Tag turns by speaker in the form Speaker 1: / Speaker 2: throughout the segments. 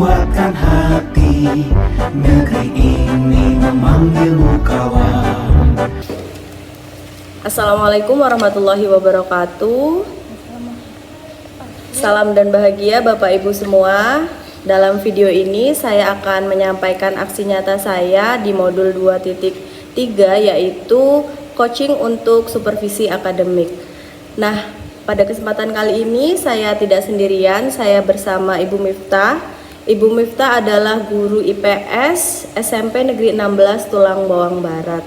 Speaker 1: kuatkan hati, negeri ini memanggilmu kawan.
Speaker 2: Assalamualaikum warahmatullahi wabarakatuh. Salam dan bahagia Bapak Ibu semua. Dalam video ini saya akan menyampaikan aksi nyata saya di modul 2.3, yaitu coaching untuk supervisi akademik. Nah, pada kesempatan kali ini saya tidak sendirian, saya bersama Ibu Miftah. Ibu Miftah adalah guru IPS SMP Negeri 16 Tulang Bawang Barat.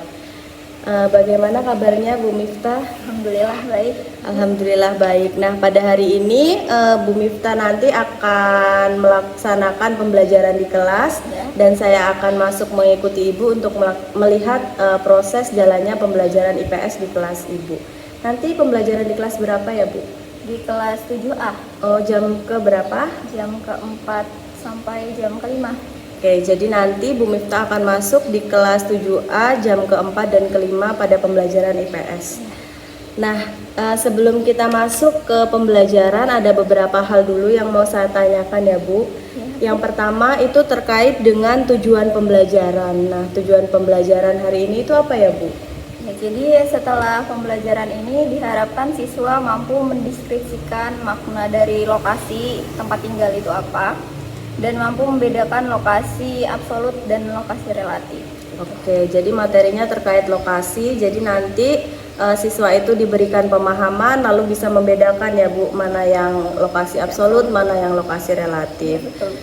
Speaker 2: Bagaimana kabarnya Bu Miftah?
Speaker 3: Alhamdulillah baik.
Speaker 2: Alhamdulillah baik. Nah, pada hari ini Bu Miftah nanti akan melaksanakan pembelajaran di kelas dan saya akan masuk mengikuti Ibu untuk melihat proses jalannya pembelajaran IPS di kelas Ibu. Nanti pembelajaran di kelas berapa ya Bu?
Speaker 3: Di kelas 7A.
Speaker 2: Oh, jam ke berapa?
Speaker 3: Jam ke-4 sampai jam ke-5.
Speaker 2: Oke, jadi nanti Bu Miftah akan masuk di kelas 7A jam ke-4 dan ke-5 pada pembelajaran IPS. Nah, sebelum kita masuk ke pembelajaran ada beberapa hal dulu yang mau saya tanyakan ya Bu. Yang pertama itu terkait dengan tujuan pembelajaran. Nah, tujuan pembelajaran hari ini itu apa ya Bu?
Speaker 3: Ya, jadi setelah pembelajaran ini diharapkan siswa mampu mendeskripsikan makna dari lokasi tempat tinggal itu apa dan mampu membedakan lokasi absolut dan lokasi relatif.
Speaker 2: Oke, jadi materinya terkait lokasi. Jadi nanti siswa itu diberikan pemahaman lalu bisa membedakan ya Bu, mana yang lokasi absolut, mana yang lokasi relatif.
Speaker 3: Betul.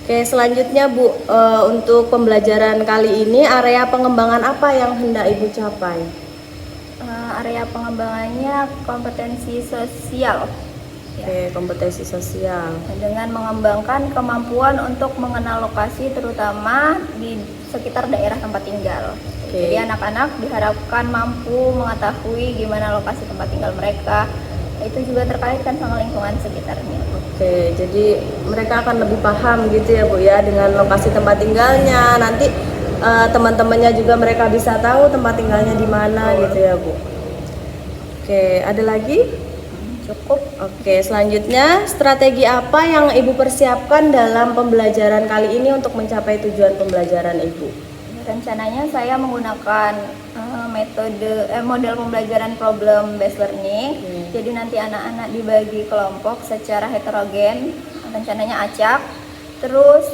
Speaker 2: Oke, selanjutnya Bu, untuk pembelajaran kali ini area pengembangan apa yang hendak Ibu capai?
Speaker 3: Area pengembangannya kompetensi sosial.
Speaker 2: Oke, kompetensi sosial.
Speaker 3: Dengan mengembangkan kemampuan untuk mengenal lokasi terutama di sekitar daerah tempat tinggal. Jadi anak-anak diharapkan mampu mengetahui gimana lokasi tempat tinggal mereka. Itu juga terkait kan sama lingkungan sekitarnya.
Speaker 2: Oke, jadi mereka akan lebih paham gitu ya Bu ya dengan lokasi tempat tinggalnya. Nanti teman-temannya juga mereka bisa tahu tempat tinggalnya di mana gitu ya Bu. Oke, ada lagi?
Speaker 3: Cukup.
Speaker 2: Oke, selanjutnya strategi apa yang Ibu persiapkan dalam pembelajaran kali ini untuk mencapai tujuan pembelajaran Ibu?
Speaker 3: Rencananya saya menggunakan model pembelajaran problem based learning. Jadi nanti anak-anak dibagi kelompok secara heterogen, rencananya acak. Terus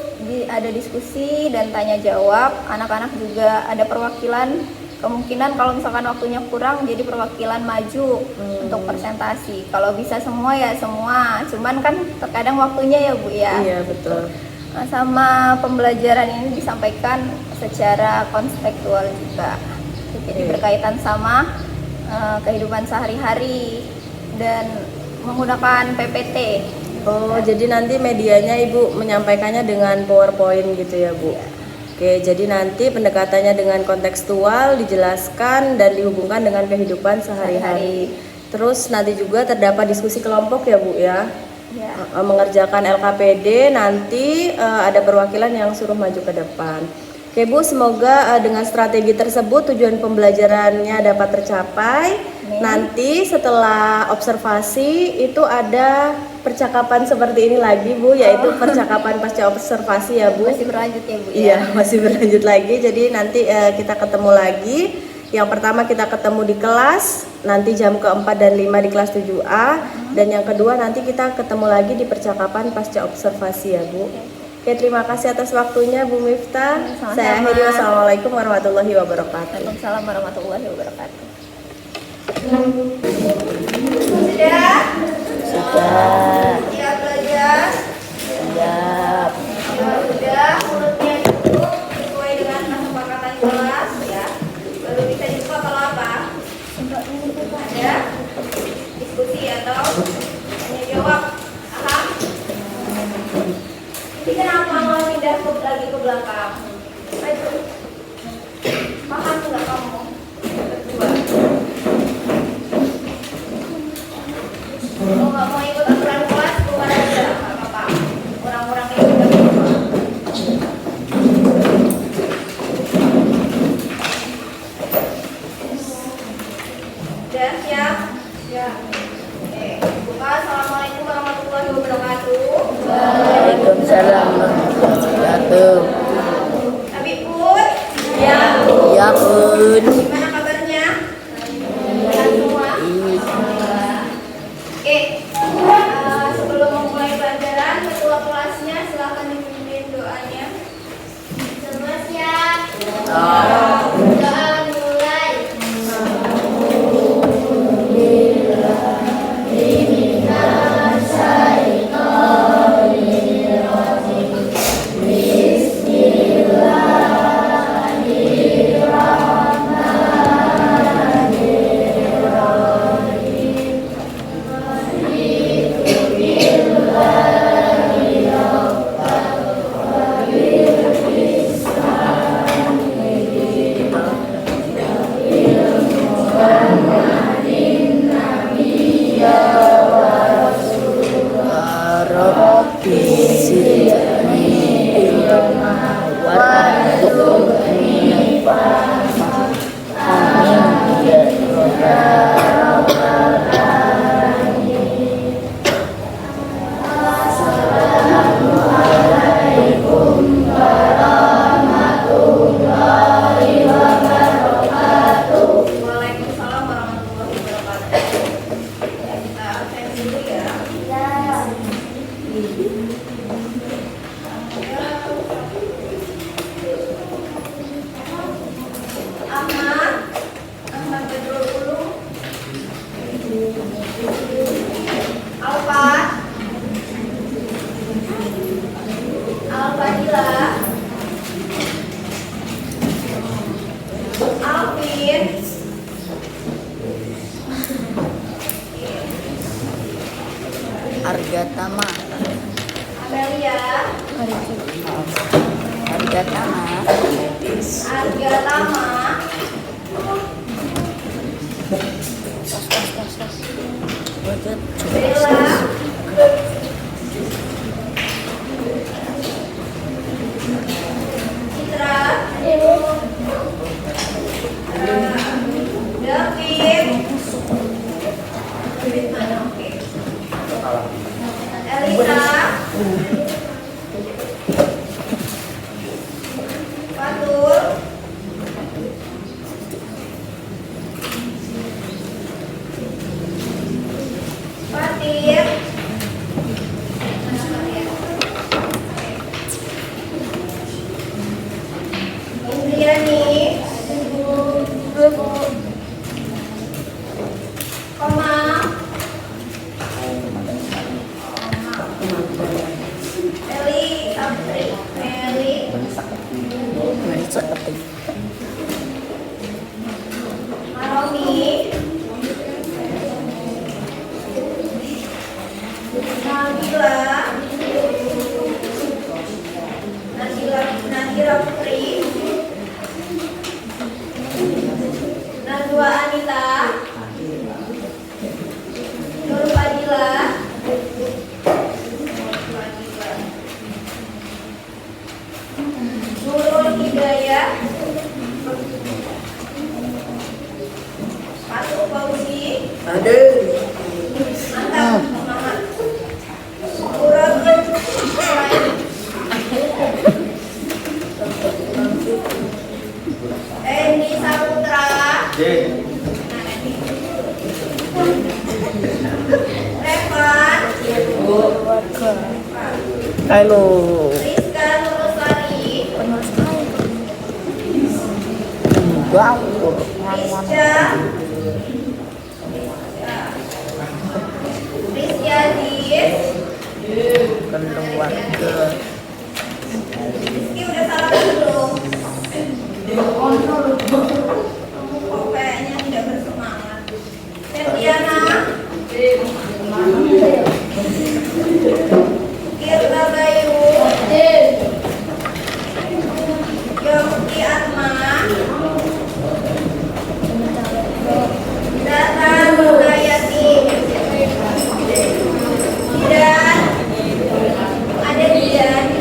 Speaker 3: ada diskusi dan tanya jawab. Anak-anak juga ada perwakilan. Kemungkinan kalau misalkan waktunya kurang jadi perwakilan maju untuk presentasi. Kalau bisa semua ya semua. Cuman kan terkadang waktunya ya Bu ya.
Speaker 2: Iya, betul.
Speaker 3: Sama pembelajaran ini disampaikan secara kontekstual juga. Jadi berkaitan sama kehidupan sehari-hari dan menggunakan PPT.
Speaker 2: Oh, jadi nanti medianya Ibu menyampaikannya dengan PowerPoint gitu ya Bu?
Speaker 3: Ya.
Speaker 2: Oke, jadi nanti pendekatannya dengan kontekstual dijelaskan dan dihubungkan dengan kehidupan sehari-hari. Terus nanti juga terdapat diskusi kelompok ya Bu ya?
Speaker 3: Ya.
Speaker 2: Mengerjakan LKPD, nanti ada perwakilan yang suruh maju ke depan. Oke Bu, semoga dengan strategi tersebut tujuan pembelajarannya dapat tercapai. Nanti setelah observasi itu ada percakapan seperti ini lagi Bu, yaitu percakapan pasca observasi ya Bu.
Speaker 3: Masih berlanjut ya Bu ya?
Speaker 2: Iya, masih berlanjut lagi. Jadi nanti kita ketemu lagi. Yang pertama kita ketemu di kelas, nanti jam ke-4 dan 5 di kelas 7A. Dan yang kedua nanti kita ketemu lagi di percakapan pasca observasi ya Bu. Oke, terima kasih atas waktunya Bu Miftah.
Speaker 3: Sama-sama.
Speaker 2: Saya akhiri, wassalamualaikum warahmatullahi wabarakatuh.
Speaker 3: Waalaikumsalam warahmatullahi wabarakatuh.
Speaker 2: Sudah?
Speaker 3: Sudah.
Speaker 2: Siap belajar?
Speaker 3: Siap.
Speaker 2: Sudah, mulutnya cukup sesuai dengan kesepakatan kelas ya. Baru bisa dibuka kalau apa? Ada diskusi atau tanya jawab. Paham? Ini kenapa mau pindah lagi ke belakang? Ayo. Paham nggak kamu? Berdua. Kalau nggak mau ikut aturan kelas, keluar aja, nggak apa-apa. Orang-orang yang udah keluar. Udah siap? Siap. Oke, buka. Assalamualaikum warahmatullahi wabarakatuh.
Speaker 3: Waalaikumsalam. doanya. Semua siap. Doa mulai. Waalaikumsalam warahmatullahi wabarakatuh. Ya, kita absen dulu ya. Ahmad Bedrul Ulum, Alfa, Al-Fadila, Alvin,
Speaker 4: Argatama.
Speaker 3: Amelia,
Speaker 4: Argatama.
Speaker 3: Arga Tama,
Speaker 4: Wajat.
Speaker 3: Bella, Citra, David, mana? Oke. Elisa, Fatul, Fatir, Indriani, Komang, Meli, Maromi, Nadira Putri, Najwa Anita, Nur Fadila, Nurul Hidayah, Fatul Fauzi, mantap, semangat. Eni Saputra, Revan,
Speaker 4: Halo.
Speaker 3: Rizka Nurusari,
Speaker 4: Gawur.
Speaker 3: Rizkyadis,
Speaker 4: Keluarga.
Speaker 3: Rizky udah sarapan belum? Kamu kok kayaknya tidak bersemangat. Septiana, Kirta Bayu, Yongki Atma, Data Nurayati, dan ada Dian.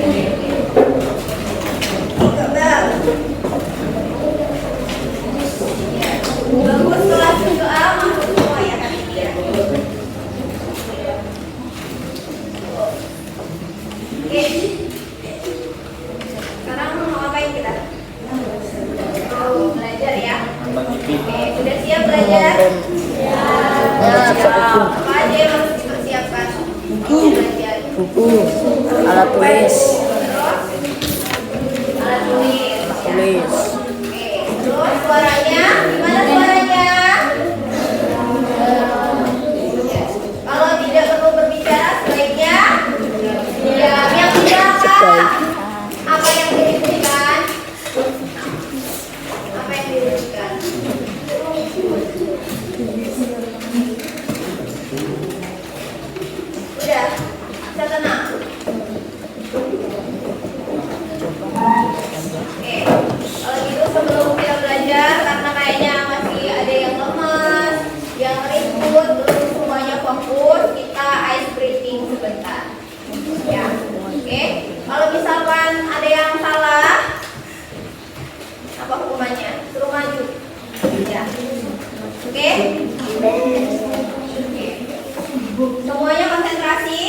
Speaker 3: Semuanya konsentrasi.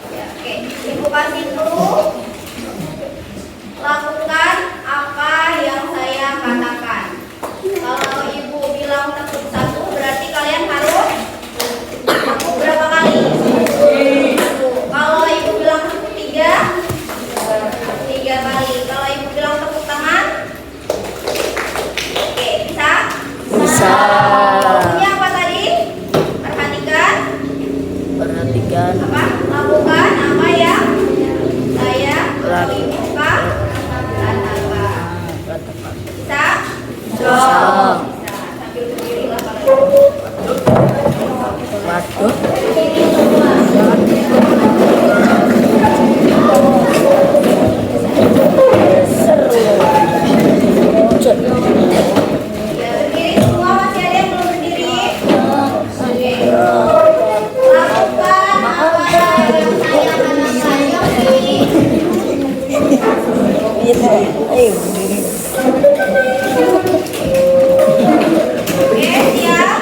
Speaker 3: Ya, oke. Ibu kasih dulu. Lakukan apa yang saya katakan. Kalau ibu bilang tepuk 1, berarti kalian harus tepuk berapa kali? 1. Kalau ibu bilang tepuk 3, 3 kali. Kalau ibu bilang tepuk tangan, oke, bisa?
Speaker 4: Bisa.
Speaker 3: Lakunya apa tadi? Perhatikan.
Speaker 4: Perhatikan.
Speaker 3: Apa? Lakukan apa yang saya atau ibu katakan. Bisa?
Speaker 4: Bisa.
Speaker 3: Sambil berdiri lah kalau
Speaker 4: Waduh.
Speaker 3: ya, berdiri semua. Masih ada yang belum berdiri? Oke. Lakukan apa yang saya katakan. Oke, siap?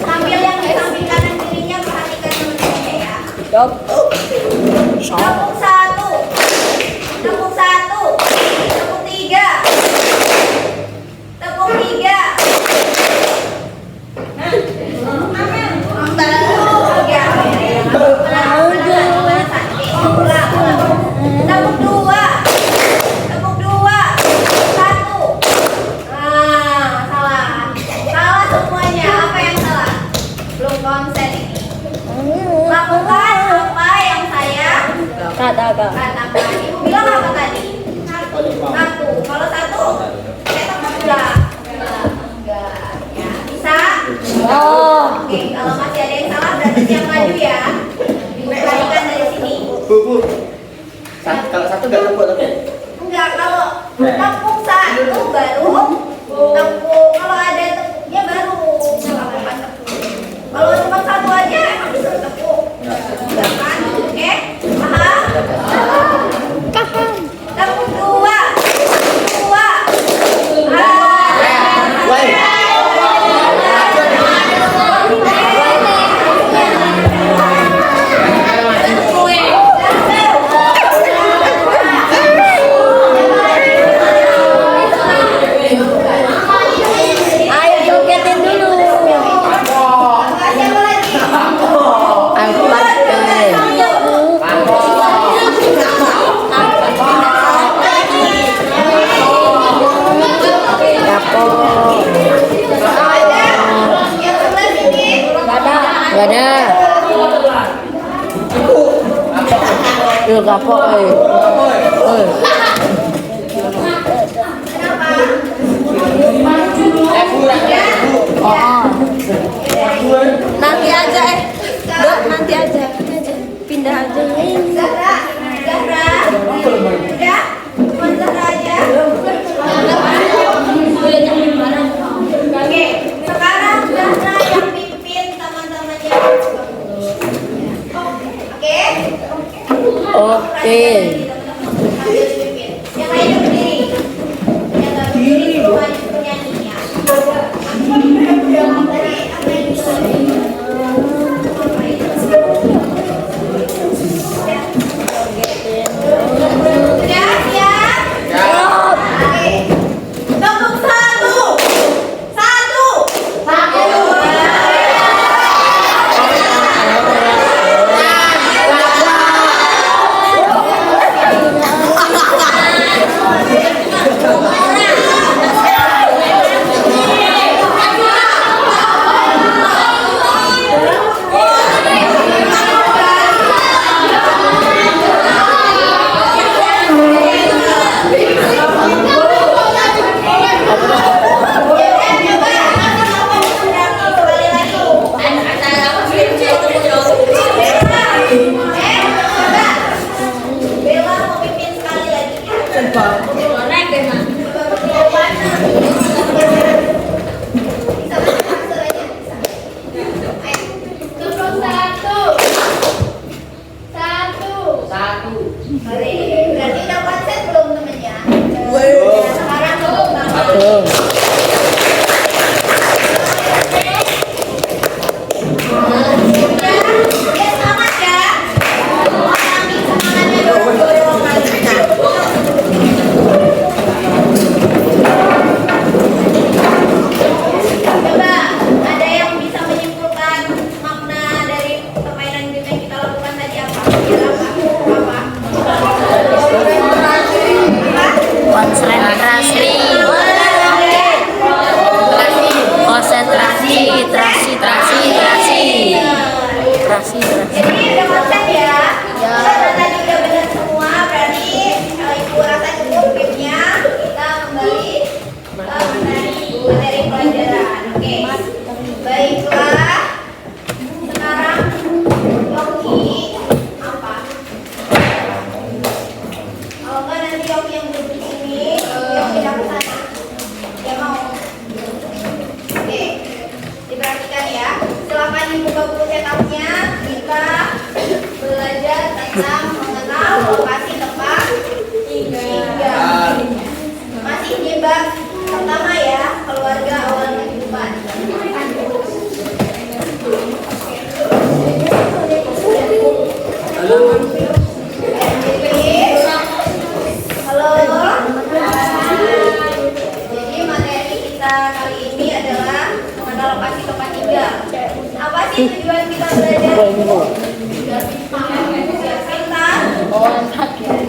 Speaker 3: Sambil yang di samping kanan kirinya perhatikan teman-temannya ya. Tepuk 1, tepuk 1, tepuk 3, tepuk 3. Tepuk 2, tepuk 2, 1. Salah. Salah semuanya. Apa yang salah? Belum konsen ini. Lakukan apa yang saya katakan. Ibu bilang apa tadi? 1. Kalau 1, saya tepuk enggak. Ya, bisa? Oke, kalau masih ada yang salah berarti siap maju ya. Diberikan dari sini.
Speaker 5: Bu. Kalau 1 nggak tepuk tapi.
Speaker 3: Enggak, kalau tepuk 1 baru tepuk. Kalau ada tepuknya baru lakukan tepuk. Kalau cuma 1 aja emang disuruh tepuk. Enggak kan? Oke? Paham? Tepuk 2. 2.
Speaker 4: Gak ada. Yuk kapok
Speaker 2: Nanti aja nanti aja. Pindah aja.
Speaker 3: Zahra. Udah? Cuma Zahra aja? Oke, sekarang Zahra yang pimpin teman-temannya. Oke?
Speaker 4: Oke.
Speaker 3: Sambil dipimpin. Yang lain berdiri. Yang nggak berdiri suruh maju suruh nyanyi ya. Tadi apa yang Sudah siap? Oke. Tepuk 1.
Speaker 5: 1.
Speaker 3: tentang mengenal lokasi tempat tinggal. Masih di bab pertama ya, keluarga awal kehidupan. Halo. Jadi materi kita kali ini adalah mengenal lokasi tempat tinggal. Apa sih tujuan kita belajar? Pintar.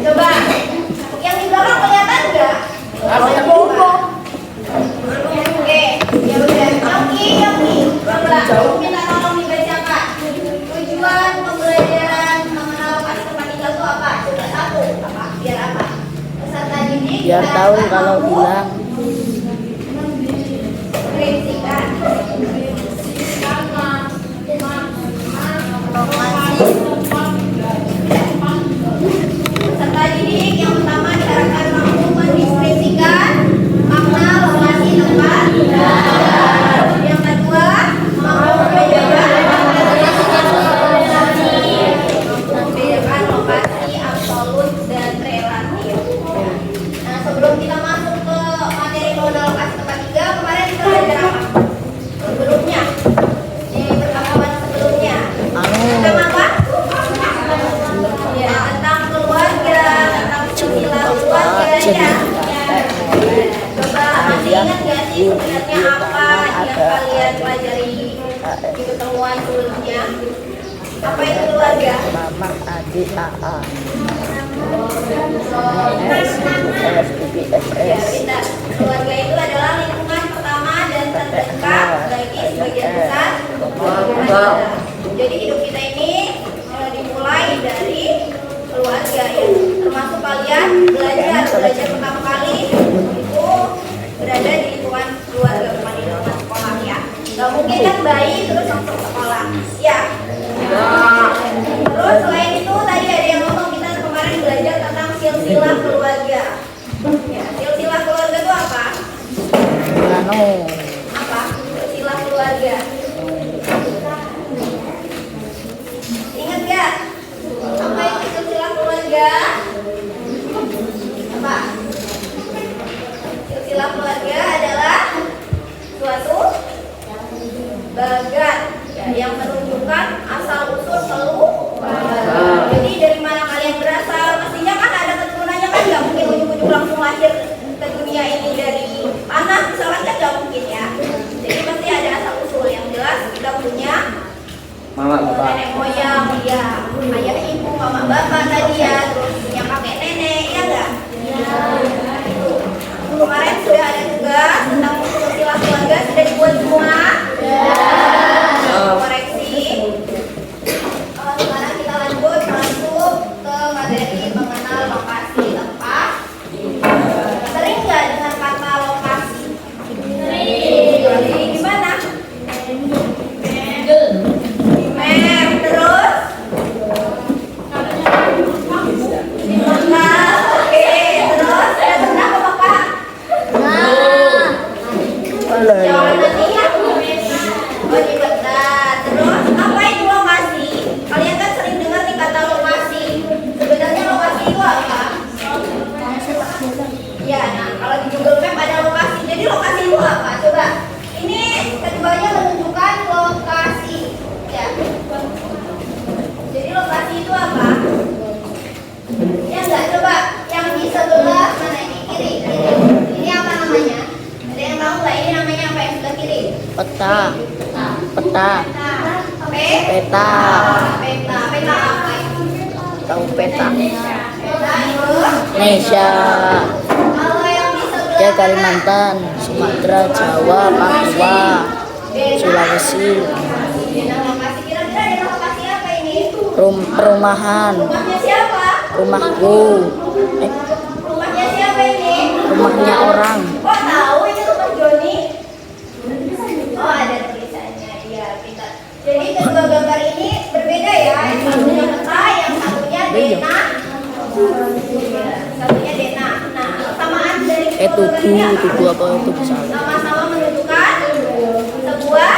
Speaker 3: Coba. Yang di belakang kelihatan nggak? Oke, ya udah. Yogi. Coba. Minta tolong dibacakan. Tujuan pembelajaran mengenal lokasi tempat tinggal itu apa? Coba satu. Apa? Biar apa? Peserta didik.
Speaker 4: Biar tahu kalau hilang.
Speaker 3: Prinsipkan. Peserta didik yang pertama diharapkan mampu mendeskripsikan makna lokasi tempat tinggal. Yang kedua, mampu membedakan lokasi absolut dan relatif. Nah, sebelum kita masuk ke materi mengenal lokasi tempat tinggal, kemarin kita belajar apa? Sebelumnya, di pertemuan sebelumnya, tentang apa? Ya, tentang keluarga, tentang silsilah keluarga ya. Coba masih ingat nggak sih sebenarnya apa yang kalian pelajari di pertemuan sebelumnya? Apa itu keluarga?
Speaker 4: Mama, adik, AA.
Speaker 3: Ya, pintar. Keluarga itu adalah lingkungan pertama dan terdekat bagi sebagian besar keluarga. Jadi hidup kita ini dimulai dari keluarga ya. Termasuk kalian belajar pertama kali itu berada di lingkungan keluarga, bukan di lingkungan sekolah ya. Gak mungkin kan bayi terus langsung sekolah. Ya. Terus selain itu tadi ada yang ngomong kita kemarin belajar tentang silsilah keluarga. Ya, silsilah keluarga itu apa? Apa? Silsilah keluarga. Ingat gak? Apa itu silsilah keluarga? Apa? Silsilah keluarga adalah suatu bagan ya, yang menunjukkan asal usul keluarga. Jadi dari mana kalian berasal? Mestinya kan ada keturunannya kan, nggak mungkin ujuk-ujuk langsung lahir ke dunia ini dari tanah misalkan, kan nggak mungkin ya. Jadi pasti ada asal usul yang jelas. Kita punya
Speaker 5: Mama, bapak.
Speaker 3: nenek moyang, ya, ayah ibu, mama bapak tadi ya, terus punya kakek nenek, ya enggak? Kemarin sudah ada juga tentang silsilah keluarga, sudah dibuat semua? Koreksi. Sekarang kita lanjut masuk ke materi mengenal lokasi tempat. Sering nggak dengar kata lokasi? Sering. Di mana? Di map. Terus? Di peta. Oke. Terus ada peta apa Pak? Jangan nanti ya. Oh, di peta. Terus apa itu lokasi? Kalian kan sering dengar nih kata lokasi. Sebenarnya lokasi itu apa? Ya, nah kalau di Google Map ada lokasi. Jadi lokasi itu apa? Coba. Ini keduanya menunjukkan lokasi. Ya. Jadi lokasi itu apa? Ya enggak, coba yang di sebelah mana ini? Kiri. Ini apa namanya? Ada yang tahu nggak ini namanya apa yang sebelah kiri?
Speaker 4: Peta.
Speaker 3: Peta.
Speaker 4: Peta.
Speaker 3: Peta apa itu?
Speaker 4: Tahu peta.
Speaker 3: Peta itu.
Speaker 4: Indonesia.
Speaker 3: Kalau yang di sebelah
Speaker 4: Ya, Kalimantan, Sumatera, Jawa, Papua, Sulawesi.
Speaker 3: Ada lokasi, kira-kira ada lokasi apa ini?
Speaker 4: Perumahan.
Speaker 3: Rumahnya siapa?
Speaker 4: Rumahku.
Speaker 3: Rumahnya siapa ini?
Speaker 4: Rumahnya orang.
Speaker 3: Kok tahu ini rumah Joni? Oh, ada tulisannya. Iya, pintar. Jadi kedua gambar ini berbeda ya. Yang satunya peta, yang satunya denah. Satunya denah. Nah, kesamaan dari kedua gambar ini apa?
Speaker 4: tugu apa itu bisa.
Speaker 3: Sama-sama menunjukkan sebuah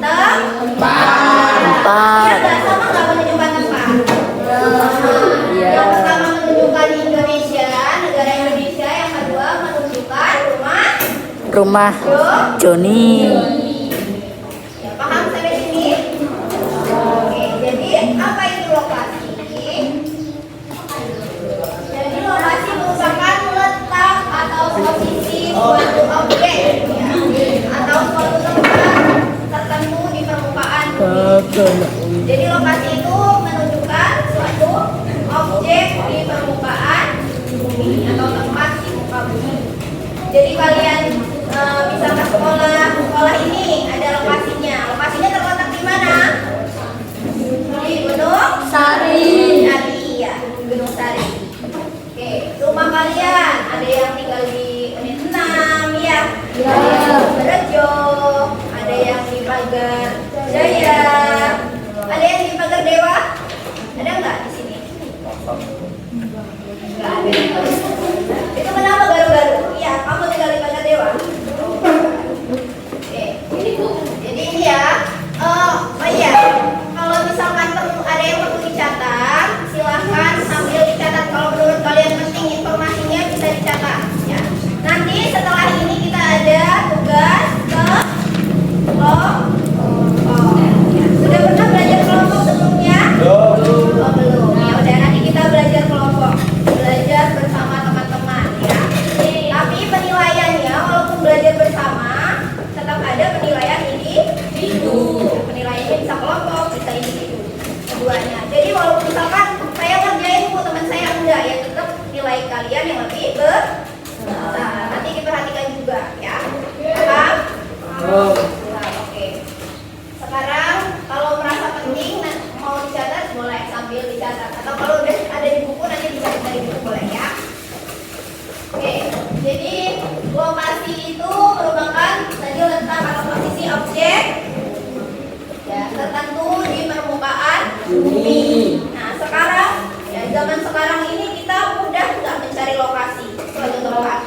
Speaker 3: tempat. Ya,
Speaker 4: Tempat.
Speaker 3: nggak sama nggak
Speaker 4: rumah Joni.
Speaker 3: Ya, paham sampai sini? Oke, jadi apa itu lokasi? Jadi lokasi merupakan letak atau posisi suatu objek ya, atau suatu tempat tertentu di permukaan bumi. Jadi lokasi itu menunjukkan suatu objek di permukaan bumi atau tempat di muka bumi. Jadi kalian bisa ke sekolah ini ada lokasinya. Lokasinya terletak di mana? Di Gunung Sari. Ya, Gunung Sari. Oke, rumah kalian ada yang tinggal di Unit 6 ya. Ada yang di Berejo, ada yang di Pagar Jaya, ada yang di Pagar Dewa. Ada nggak di sini? Nggak ada. Itu kenapa garu-garu? Iya, kamu tinggal di Pagar Dewa. Oke, jadi ini ya. Oh iya, kalau misalkan ada yang perlu dicatat, silahkan sambil dicatat. Kalau menurut kalian penting informasinya bisa dicatat. Ya. Nanti setelah ini kita ada tugas ke kelompok. Ya. Sudah pernah belajar kelompok sebelumnya? Belum. Oh, belum. Ya udah, nanti kita belajar kelompok, belajar bersama teman-teman ya. Tapi penilaiannya walaupun belajar bersama, tetap ada penilaian individu. Penilaiannya bisa kelompok, bisa individu, keduanya. Jadi walaupun misalkan saya ngerjain bu, teman saya enggak, ya tetap nilai kalian yang lebih besar. Nanti diperhatikan juga ya. Paham? Nah, oke. Sekarang kalau merasa penting mau dicatat boleh sambil dicatat, atau kalau udah ada di buku nanti bisa dicari buku boleh ya. Oke, jadi lokasi itu merupakan tadi letak atau posisi objek ya tertentu di permukaan bumi. Nah sekarang ya zaman sekarang ini kita mudah nggak mencari lokasi suatu tempat?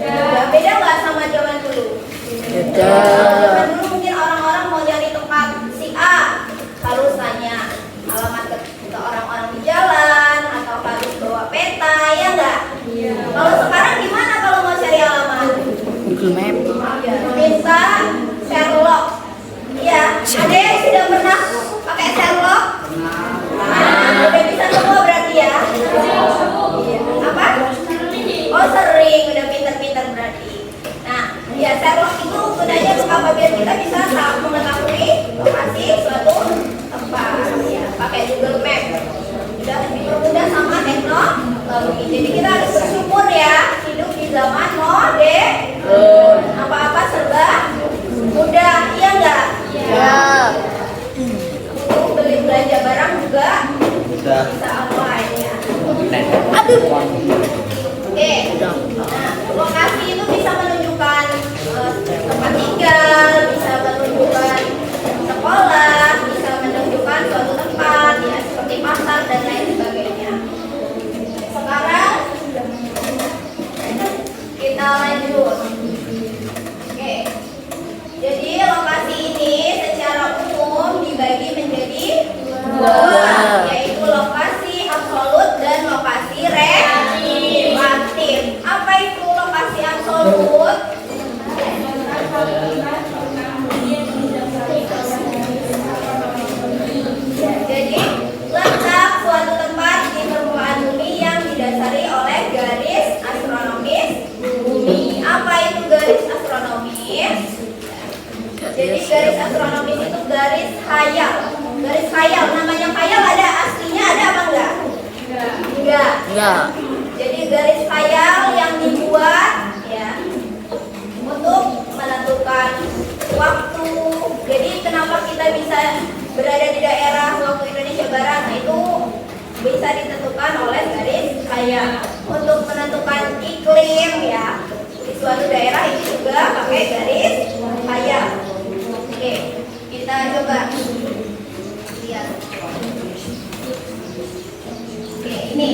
Speaker 3: Ya, beda nggak sama zaman dulu?
Speaker 4: Beda.
Speaker 3: Zaman dulu mungkin orang-orang mau nyari tempat si A harus tanya alamat ke orang-orang di jalan atau harus bawa peta ya nggak? Kalau sekarang gimana kalau mau cari alamat?
Speaker 4: Google Map.
Speaker 3: Ya, minta Sherlock. Ya, ada yang sudah pernah pakai Sherlock? Nah, udah bisa semua berarti ya? Iya. Apa? Oh sering, udah pintar-pintar berarti. Nah, ya Sherlock itu gunanya untuk apa? Biar kita bisa mengetahui lokasi suatu tempat. Ya, pakai Google Map. Udah dipermudah sama teknologi. Jadi kita harus bersyukur ya hidup di zaman modern. Apa-apa serba mudah, iya enggak?
Speaker 4: Ya.
Speaker 3: Untuk beli belanja barang juga bisa online ya. Oke. Nah, lokasi itu bisa menunjukkan tempat tinggal, bisa menunjukkan sekolah, bisa menunjukkan suatu tempat ya seperti pasar dan lain sebagainya. Sekarang kita lanjut. Oke. Jadi lokasi ini secara umum dibagi menjadi dua, yaitu lokasi absolut dan lokasi relatif. Apa itu lokasi absolut? Jadi letak suatu tempat di permukaan bumi yang didasari oleh garis astronomis bumi. Apa itu garis astronomis? Jadi garis astronomis itu garis khayal. Garis khayal, namanya khayal ada aslinya ada apa enggak? Enggak.
Speaker 4: Enggak.
Speaker 3: Jadi garis khayal yang dibuat ya untuk menentukan waktu. Jadi kenapa kita bisa berada di daerah waktu Indonesia Barat? Nah, itu bisa ditentukan oleh garis khayal. Untuk menentukan iklim ya di suatu daerah itu juga pakai garis khayal. Oke, kita coba lihat. Oke, ini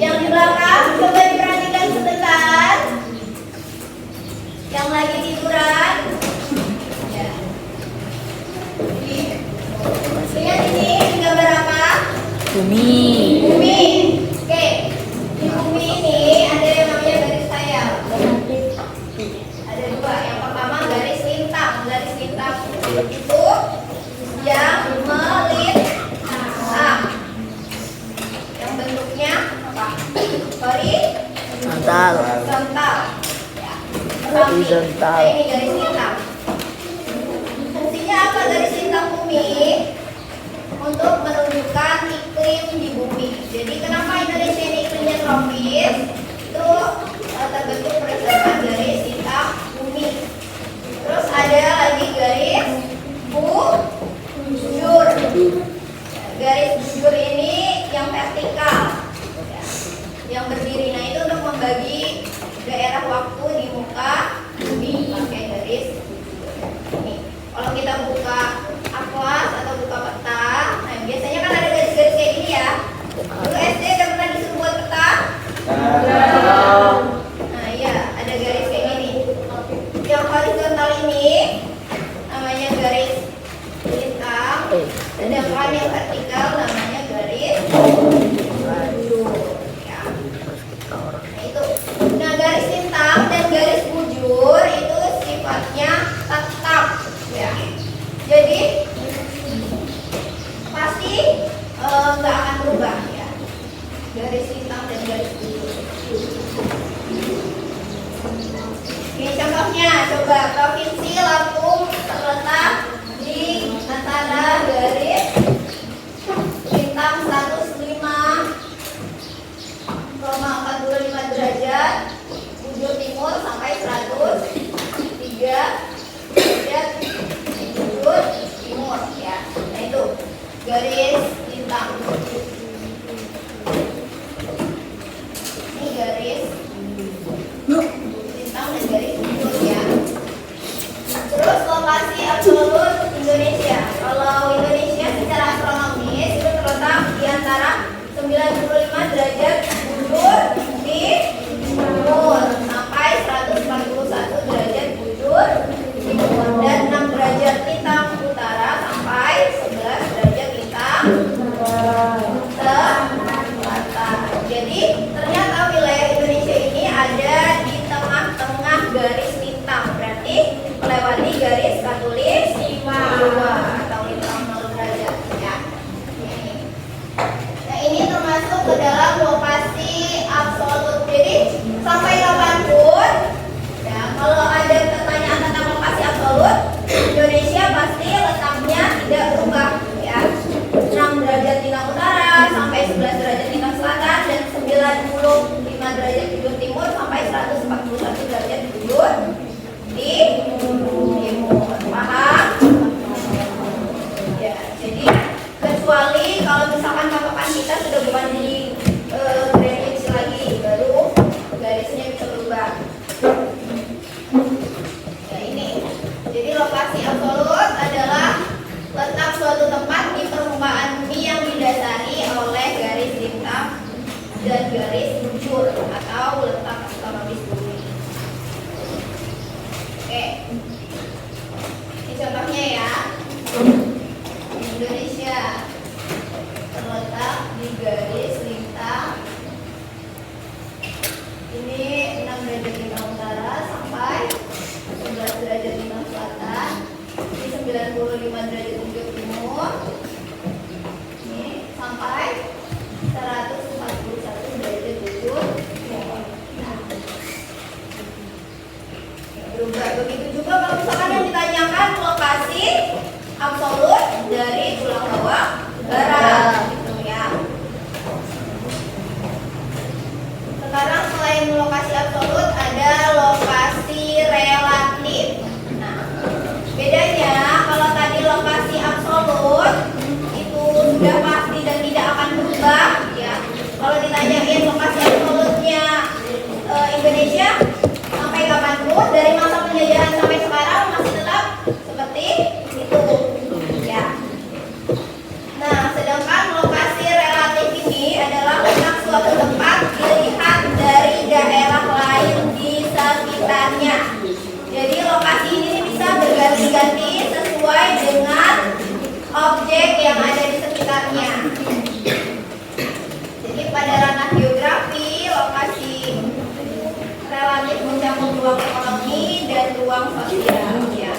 Speaker 3: yang di belakang coba diperhatikan sebentar. Yang lagi tiduran. Ya. Lihat ini gambar apa?
Speaker 4: Bumi.
Speaker 3: Bumi. Oke. Di bumi ini ada yang namanya garis khayal. Ada Nah, ini garis lintang. Fungsinya apa garis lintang bumi? Untuk menunjukkan iklim di bumi. Jadi kenapa Indonesia ini iklimnya tropis? Itu terbentuk berdasarkan garis lintang bumi. Terus ada lagi garis bujur. Garis bujur ini yang vertikal, yang berdiri. Nah, itu untuk membagi daerah waktu di muka bumi pakai garis bujur. Nih, kalau kita buka atlas atau buka peta, nah biasanya kan ada garis-garis kayak gini ya. Dulu SD udah pernah disuruh buat peta? Nah iya, ada garis kayak gini. Yang horizontal ini namanya garis lintang, sedangkan yang vertikal namanya garis bujur. Ya. Nah itu. Nah garis lintang dan garis bujur itu sifatnya tetap. Ya. Jadi pasti nggak akan berubah ya. Garis lintang dan garis bujur. Ini contohnya, coba provinsi Lampung terletak di antara garis lintang 105,45 derajat bujur timur sampai 103 derajat bujur timur ya. Nah itu garis lintang. Ini garis lintang dan garis bujur ya. Terus lokasi absolut Indonesia. Kalau Indonesia secara astronomis itu terletak di antara 95 derajat bujur di timur sampai 141 derajat bujur timur dan 6 derajat lintang utara sampai 11 derajat lintang selatan. Jadi ternyata wilayah Indonesia ini ada di tengah-tengah garis lintang, berarti melewati garis khatulistiwa atau lintang 0 derajat ya. Nah ini termasuk ke dalam lokasi absolut. Jadi sampai kapanpun ya, kalau ada pertanyaan tentang lokasi absolut, Indonesia pasti letaknya tidak berubah ya. 6 derajat lintang utara sampai 11 derajat lintang selatan dan 95 derajat bujur timur sampai 141 derajat bujur di timur. Paham? Ya, jadi kecuali kalau misalkan patokan kita sudah bukan di Greenwich lagi, baru garisnya bisa berubah. Ya ini. Jadi lokasi absolut adalah letak suatu tempat di permukaan bumi yang didasari oleh garis lintang dan garis bujur atau letak astronomis bumi. Oke. Ini contohnya ya. Indonesia terletak di garis lintang ini 6 derajat lintang utara sampai 11 derajat lintang selatan, ini 95 derajat bujur timur, ini sampai 141 derajat bujur timur. Nah, berubah. Begitu juga kalau misalkan yang ditanyakan lokasi absolut dari tulang bawah barat gitu ya. Sekarang selain lokasi absolut ada lokasi relatif. Nah, bedanya kalau tadi lokasi absolut itu sudah pasti dan tidak akan berubah ya. Kalau ditanyain lokasi absolutnya Indonesia sampai kapanpun dari masa penjajahan sampai sekarang masih tetap seperti itu ya. Nah, sedangkan lokasi relatif ini adalah letak suatu tempat dilihat dari daerah lain di sekitarnya. Jadi lokasi ini bisa berganti-ganti sesuai dengan objek yang ada di sekitarnya. Jadi pada ranah geografi, lokasi relatif mencakup ruang ekonomi dan ruang sosial ya.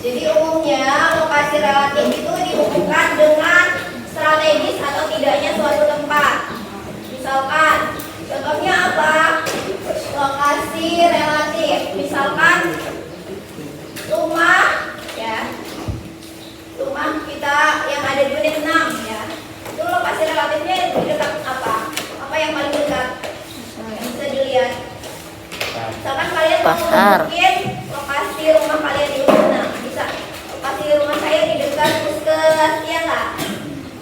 Speaker 3: Jadi umumnya lokasi relatif itu dihubungkan dengan strategis atau tidaknya suatu tempat. Misalkan, contohnya apa? lokasi relatif. Misalkan rumah ya. Rumah kita yang ada di unit 6 ya. Itu lokasi relatifnya di dekat apa? Apa yang paling dekat? Yang bisa dilihat. Misalkan kalian mau
Speaker 4: Pasar.
Speaker 3: mungkin lokasi rumah kalian di unit 6 bisa. Lokasi rumah saya di dekat puskes ya nggak?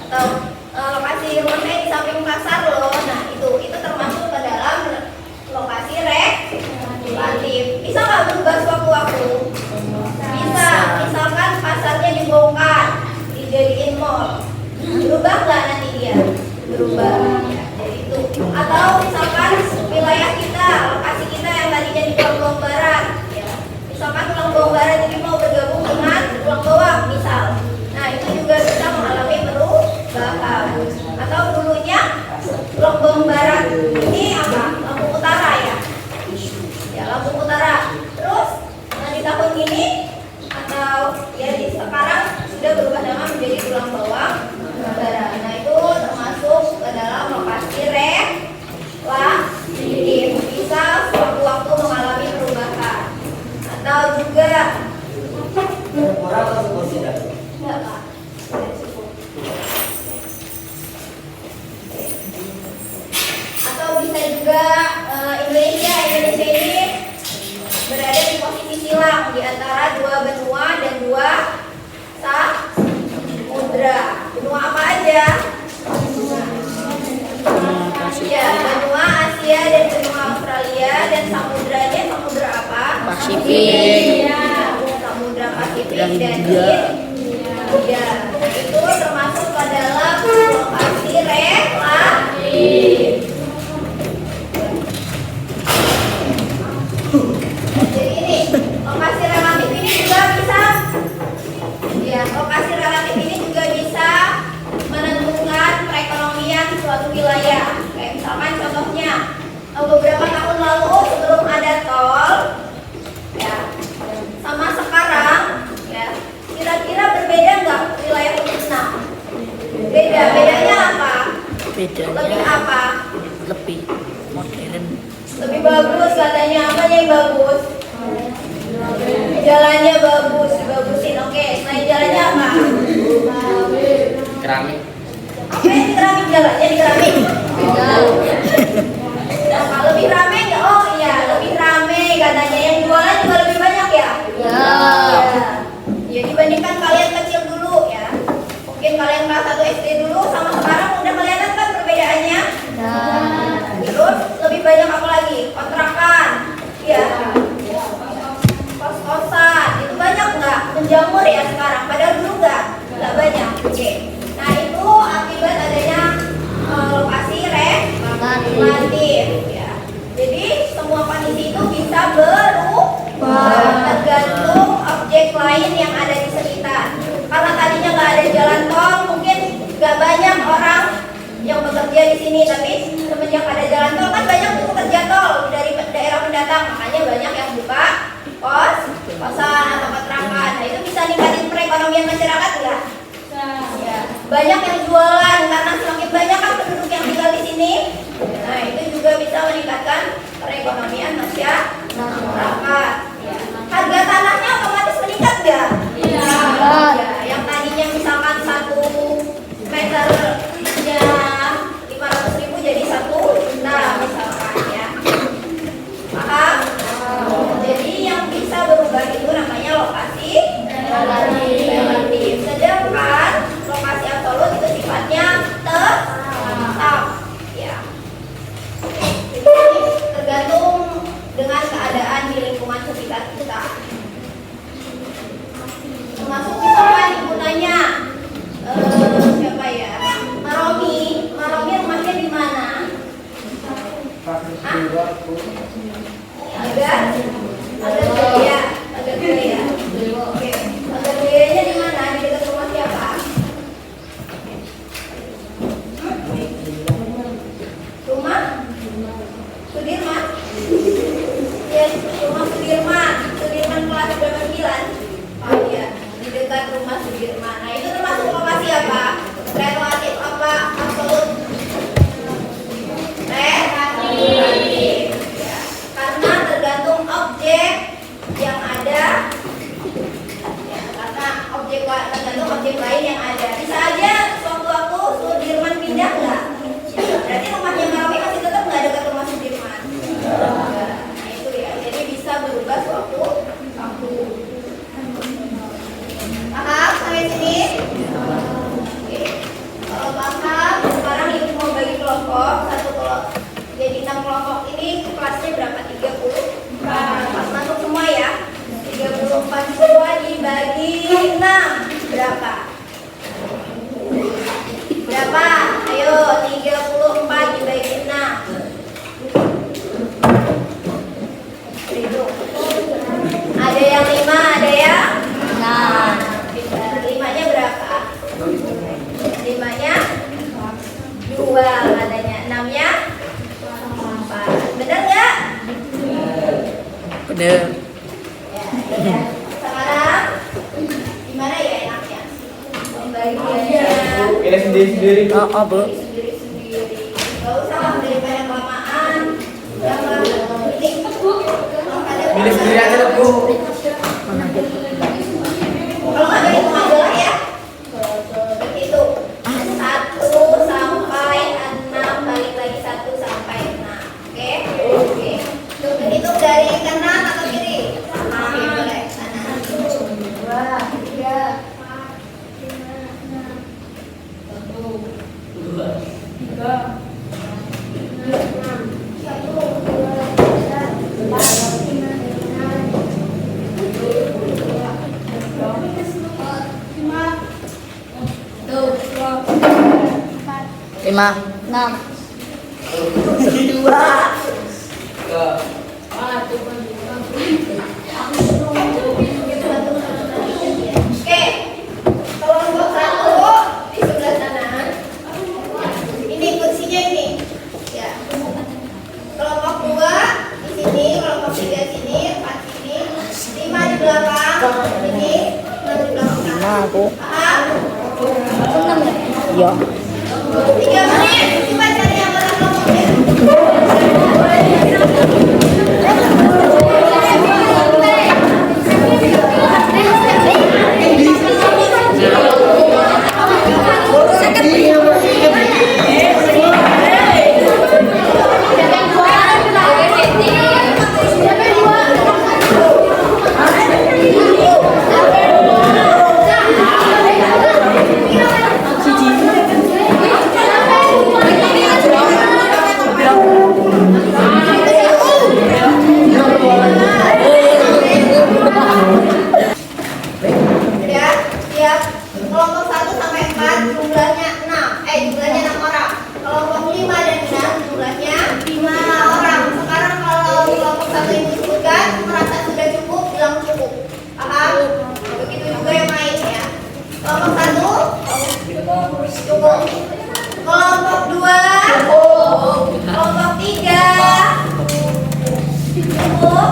Speaker 3: Atau lokasi rumah saya di samping pasar loh. Nah itu termasuk ke dalam lokasi relatif. Bisa nggak berubah sewaktu-waktu? Bisa. Misalkan pasarnya dibongkar, dijadiin mall, berubah nggak nanti dia? Berubah. Ya, jadi itu. Atau misalkan wilayah kita, lokasi kita yang tadinya di Pulang Bawang Barat, ya. Misalkan Pulang Bawang Barat ini mau bergabung dengan Pulang Bawang, misal. Nah itu juga bisa mengalami perubahan. Atau dulunya Pulang Bawang Barat ini apa? Lampung Utara ya. Ya Lampung Utara. Terus di tahun ini atau ya di sekarang sudah berubah nama menjadi Pulang Bawang Barat. Nah itu termasuk ke dalam lokasi relatif. Bisa sewaktu-waktu mengalami perubahan. Atau juga enggak Pak. Atau bisa juga Indonesia ini berada di posisi silang di antara dua benua dan dua samudra. Benua apa aja? Ya, benua Asia dan benua Australia, dan samudranya samudra apa?
Speaker 4: Pasifik.
Speaker 3: Ya, samudra Pasifik dan India. Nah, itu termasuk ke dalam lokasi relatif. Jadi ini lokasi relatif ini juga bisa, ya lokasi relatif ini juga bisa menentukan perekonomian suatu wilayah. Kayak misalkan contohnya beberapa tahun lalu sebelum ada tol, ya sama sekarang, ya kira-kira berbeda nggak wilayah Vietnam? Beda. Bedanya apa? Lebih
Speaker 4: Bedanya
Speaker 3: apa?
Speaker 4: lebih modern.
Speaker 3: Lebih bagus katanya. Apanya yang bagus? Jalannya bagus, dibagusin. Oke, selain jalannya apa?
Speaker 5: Keramik.
Speaker 3: Apa yang di keramik? Jalannya di keramik? Apa, lebih rame nggak? Oh iya, lebih rame katanya. Yang jualan juga lebih banyak ya? Ya. Ya dibandingkan kalian kecil dulu ya. Mungkin kalian kelas 1 SD dulu sama sekarang udah kelihatan kan perbedaannya? Terus lebih banyak apa lagi? Kontrakan. Ya. Kos-kosan. Itu banyak nggak? Menjamur ya sekarang. Padahal dulu nggak banyak. Oke. Nah itu akibat adanya lokasi relatif. Ya. Jadi semua kondisi itu bisa berubah tergantung objek lain yang ada di sekitar. Karena tadinya nggak ada jalan tol, mungkin nggak banyak orang yang bekerja di sini. Tapi semenjak ada jalan tol kan banyak tuh pekerja tol dari daerah pendatang. Makanya banyak yang buka kosan atau kontrakan. Nah itu bisa ningkatin perekonomian masyarakat nggak? Ya. Banyak yang jualan karena semakin banyak kan penduduk yang tinggal di sini. Nah itu juga bisa meningkatkan perekonomian masyarakat. Ya. Harga tanahnya otomatis meningkat nggak? Iya. Ya. Yang tadinya misalkan 1 meternya 500.000 jadi 1 juta misalkan ya. Paham? Jadi yang bisa berubah itu namanya lokasi relatif. Sedangkan lokasi absolut itu sifatnya
Speaker 5: Pilih sendiri-sendiri.
Speaker 4: Oh, Bu.
Speaker 3: Sendiri-sendiri. Gak usah daripada kelamaan. Jangan ini.
Speaker 5: Pilih sendiri aja lah, Bu.
Speaker 3: Kalau nggak ada hitung aja lah ya. Itu 1 sampai 6 balik lagi 1 sampai 6. Oke? Oke. Hitung dari kanan atau kiri? Oke, boleh. Kanan. 2, 3, 4, 5, 6. 1, 2, 3, 6. 1, 2, 3, 4, 5,
Speaker 4: 5.
Speaker 3: 6. Oke, kelompok 1 di sebelah sana. Ini kursinya ini. Ya. Kelompok 2 di sini, kelompok 3 sini, 4 sini, 5 di belakang, ini, 6 di belakang.
Speaker 4: 5, Bu.
Speaker 3: Paham?
Speaker 4: Iya.
Speaker 3: 3 menit. Coba cari yang mana kelompoknya. Ya, siap. Kelompok 1 sampai 4 jumlahnya 6 orang. Kelompok 5 dan 6 jumlahnya 5 orang. Sekarang kalau kelompok 1 ini disebutkan merasa sudah cukup, bilang cukup. Paham? Begitu juga yang lain ya. Kelompok 1 cukup. Kelompok 2 cukup. Kelompok 3 cukup.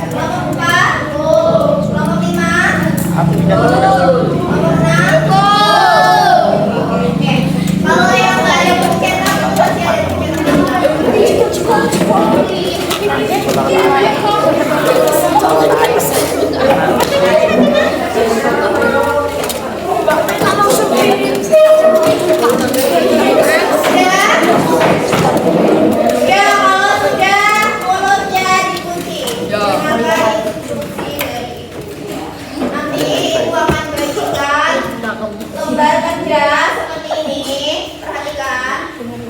Speaker 3: Kelompok 4 cukup. Kelompok 5 Oke. Kalau yang nggak ada pencetak, pasti ada Ya, kalau sudah mulutnya dikunci. Kenapa instruksi dari nanti ibu akan bagikan lembar kerja seperti ini. Perhatikan.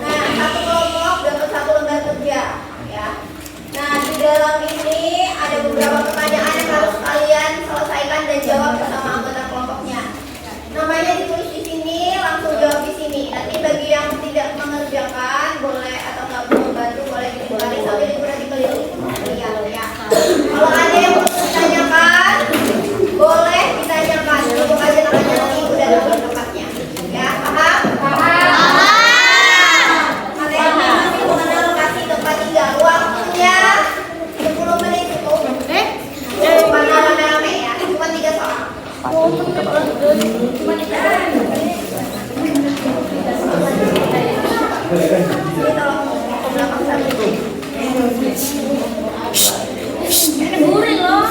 Speaker 3: Nah, satu kelompok dapat 1 lembar kerja, ya. Nah, di dalam ini ada beberapa pertanyaan yang harus kalian selesaikan dan jawab bersama anggota kelompoknya. Namanya ditulis di sini, langsung jawab di sini. Nanti bagi yang tidak mengerjakan boleh atau nggak mau membantu boleh dibalik sambil diperhatikan kalian ya. Kalau ada yang mau ditanyakan, boleh ditanyakan. Tunggu aja namanya nanti udah dapat tempatnya. Ya, paham? Paham. Materinya masih mengenal lokasi tempat tinggal. Waktunya 10 menit cukup. Cuma rame-rame ya. Cuma 3 soal. Ini tolong ke belakang satu. Guring loh.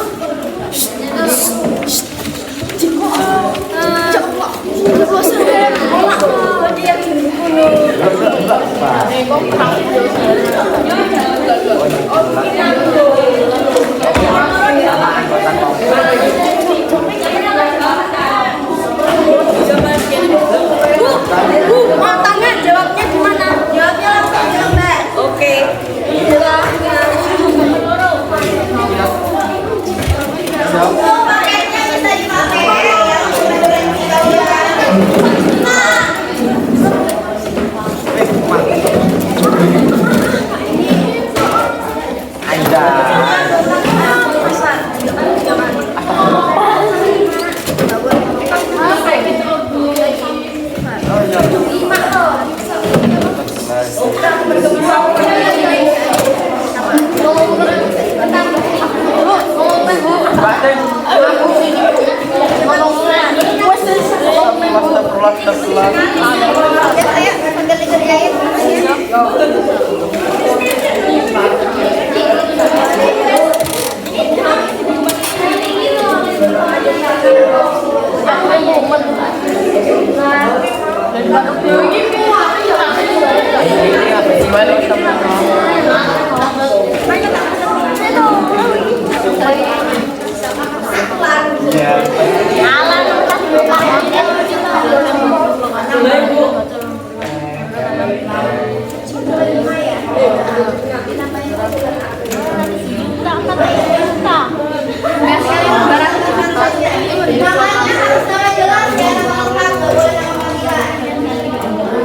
Speaker 2: Matangnya jawabnya gimana?
Speaker 3: Jawabnya langsung di lembar.
Speaker 2: Oke.
Speaker 3: Jawabnya. saya sambil dikerjain. Namanya harus nama jelas ya, nama lengkap, nggak boleh nama panggilan.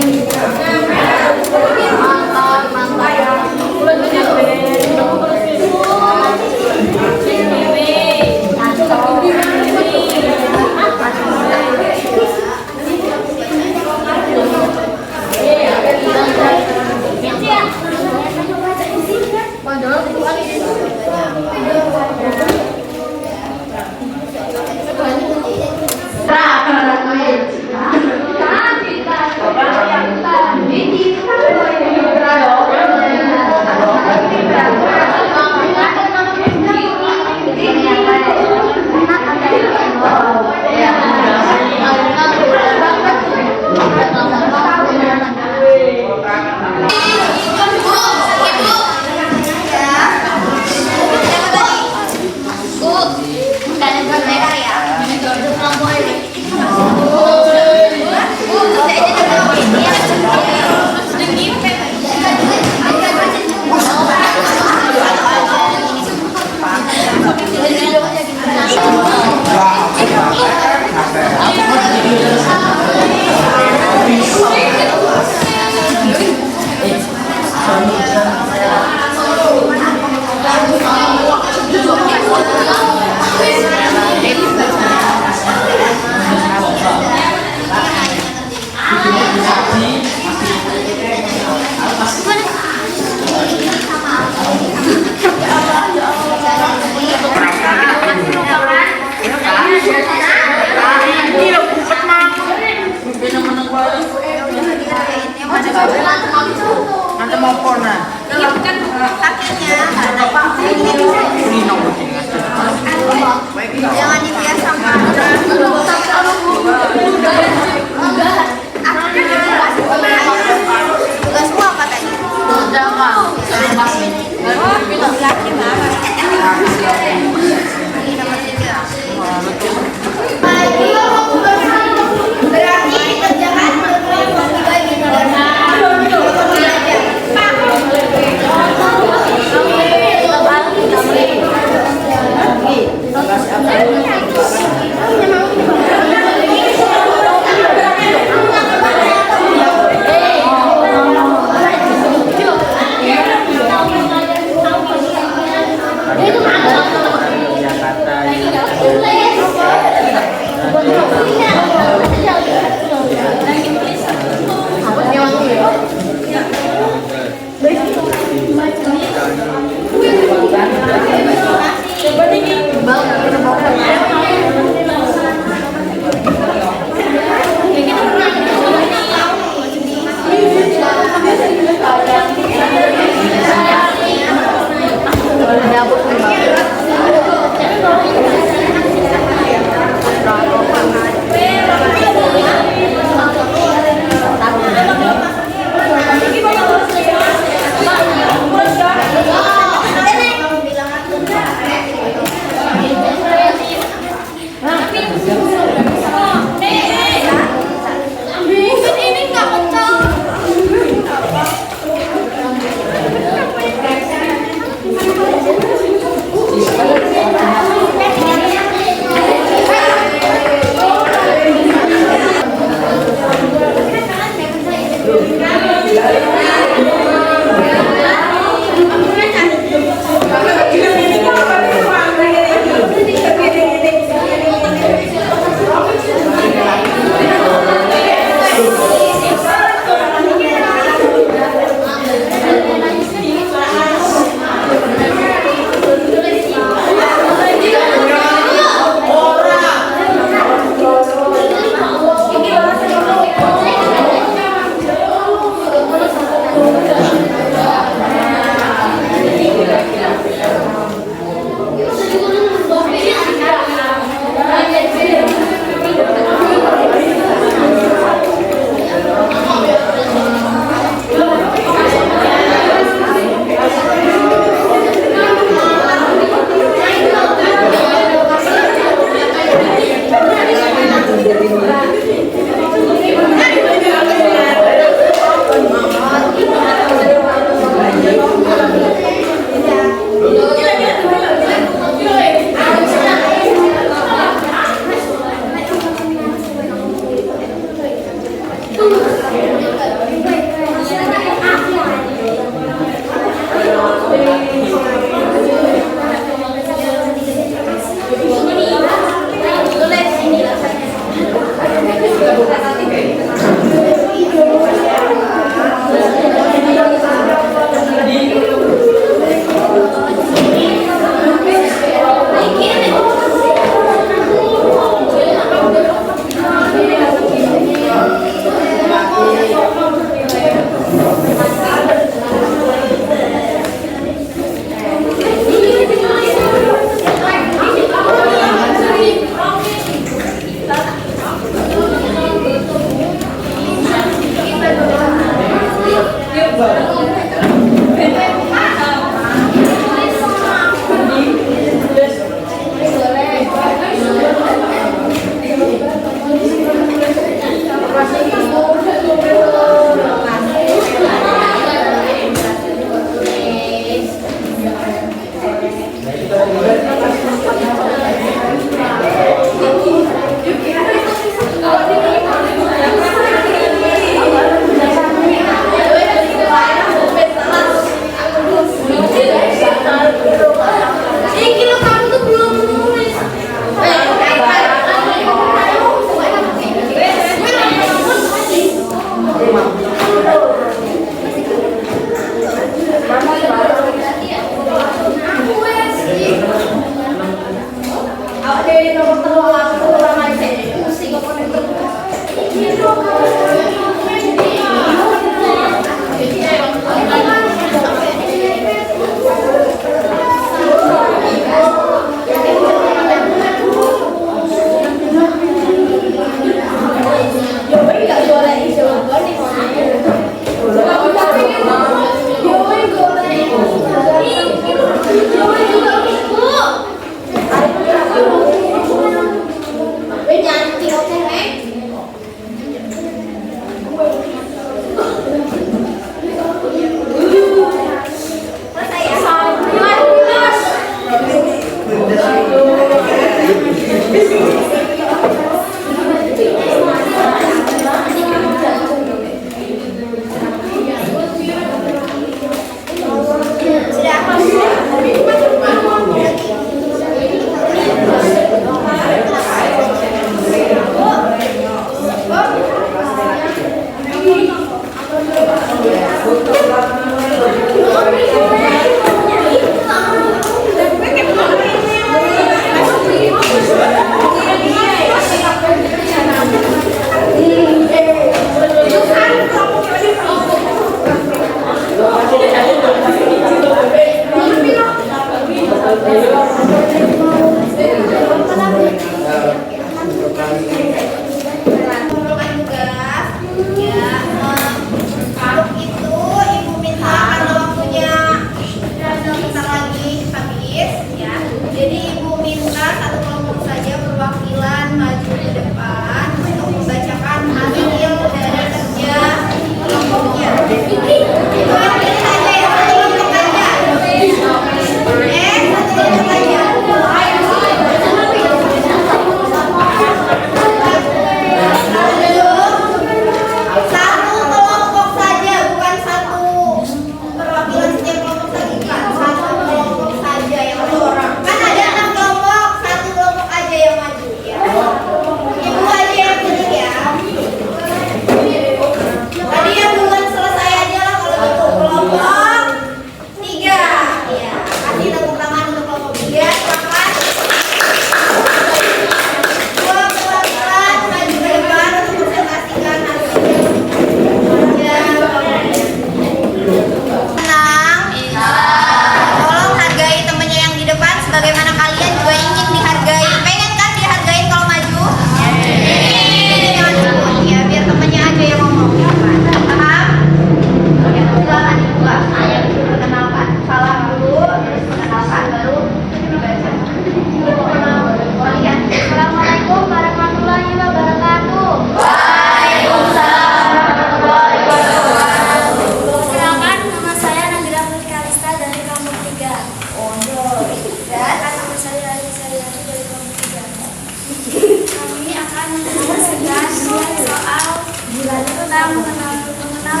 Speaker 6: mengenal mengenal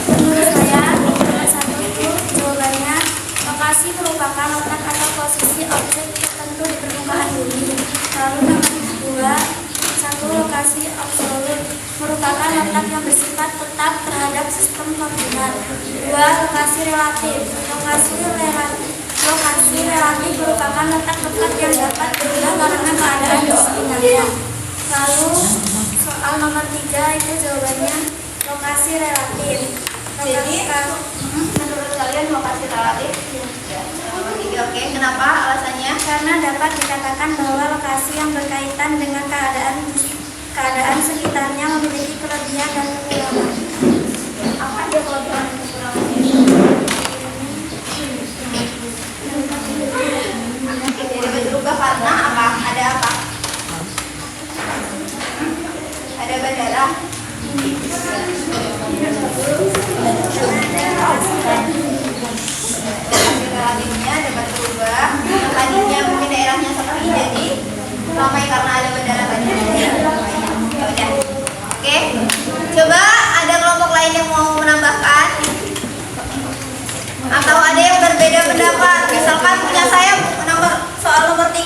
Speaker 6: menurut saya salah satu lokasi merupakan letak atau posisi objek tertentu di permukaan bumi. Lalu nomor 2, satu lokasi absolut merupakan letak yang bersifat tetap terhadap sistem koordinat. 2. Lokasi relatif. Lokasi relatif merupakan letak-letak yang dapat berubah karena keadaan di sekitarnya. Lalu soal nomor 3 itu jawabannya lokasi relatif.
Speaker 3: Jadi menurut kalian lokasi relatif? Ya. Nomor 3, oke. Kenapa alasannya?
Speaker 6: Karena dapat dikatakan bahwa lokasi yang berkaitan dengan keadaan sekitarnya memiliki kelebihan dan kekurangan.
Speaker 3: Apa aja kelebihan dan kekurangannya? Jadi berubah karena apa? Ada apa? Ada bandara. Relatifnya dapat berubah. Yang tadinya mungkin daerahnya sepi jadi ramai karena ada bandara tadi. Ya udah. Oke. Coba ada kelompok lain yang mau menambahkan? Atau ada yang berbeda pendapat? Misalkan punya saya soal nomor 3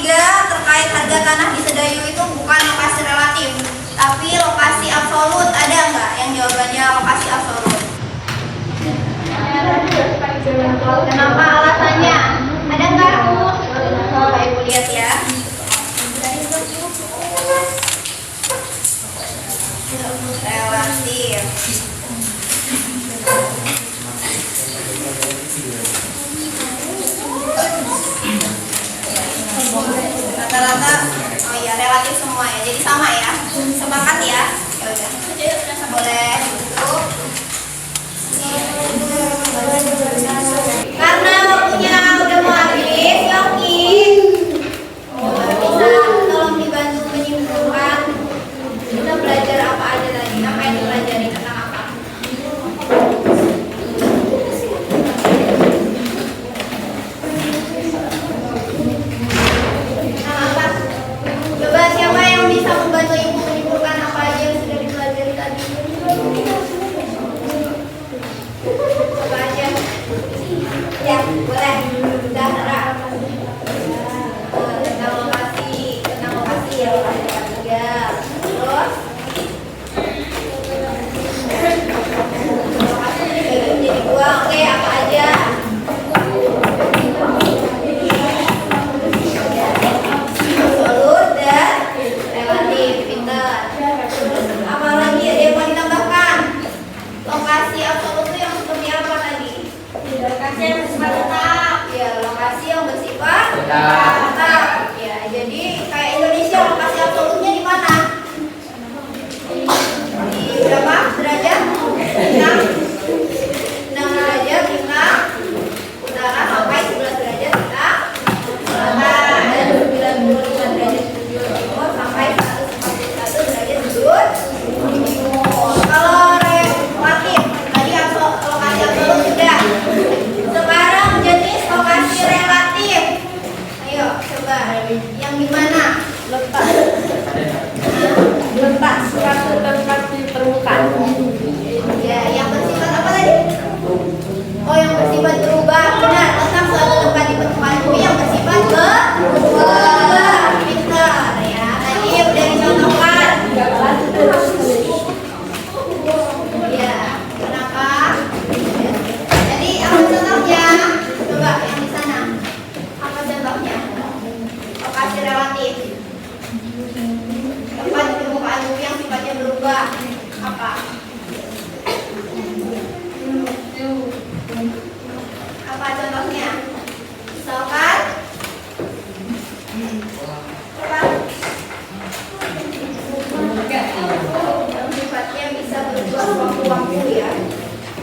Speaker 3: terkait harga tanah di Sedayu itu bukan lokasi relatif, tapi lokasi absolut. Ada nggak yang jawabannya lokasi absolut? Kenapa alasannya? Ada nggak? Coba Ibu lihat ya. Relatif. Rata-rata, oh iya relatif semua ya, jadi sama ya, sepakat ya. Ya udah, boleh tutup. Karena waktunya udah mau habis, Yoki bisa tolong dibantu menyimpulkan kita belajar apa aja tadi, apa yang dipelajari tentang apa? Coba siapa yang bisa membantu ibu menyimpulkan apa aja yang sudah dipelajari tadi? Coba aja. Ya, boleh. Sudah, Tara. Tentang lokasi ya, lokasi dapat 3. Terus lokasi dibagi menjadi 2. Oke, apa aja? Absolut dan relatif. Pintar. Apa lagi ada yang mau ditambahkan? Lokasi absolut itu yang seperti apa tadi? Lokasi yang bersifat tetap. Ya, lokasi yang bersifat tetap. Ya, jadi kayak Indonesia lokasi absolutnya di mana? Di berapa derajat? 6 derajat bintang utara sampai 11 derajat bintang selatan dan 95 derajat bujur timur sampai 141 derajat bujur timur. Kalau relatif tadi lokasi absolut sudah. Sekarang jenis lokasi relatif. Ayo coba yang gimana? Letak suatu tempat di permukaan. Ya, yang bersifat apa tadi? Oh, yang bersifat berubah. Benar, letak suatu tempat di permukaan bumi yang bersifat berubah. Pintar ya. Tadi udah dicontohkan. Ya, kenapa? Jadi apa contohnya? Coba yang di sana. Apa contohnya? Lokasi relatif. Tempat di permukaan bumi yang sifatnya berubah. Apa? Apa contohnya? Misalkan apa? Yang sifatnya bisa berubah waktu-waktu ya.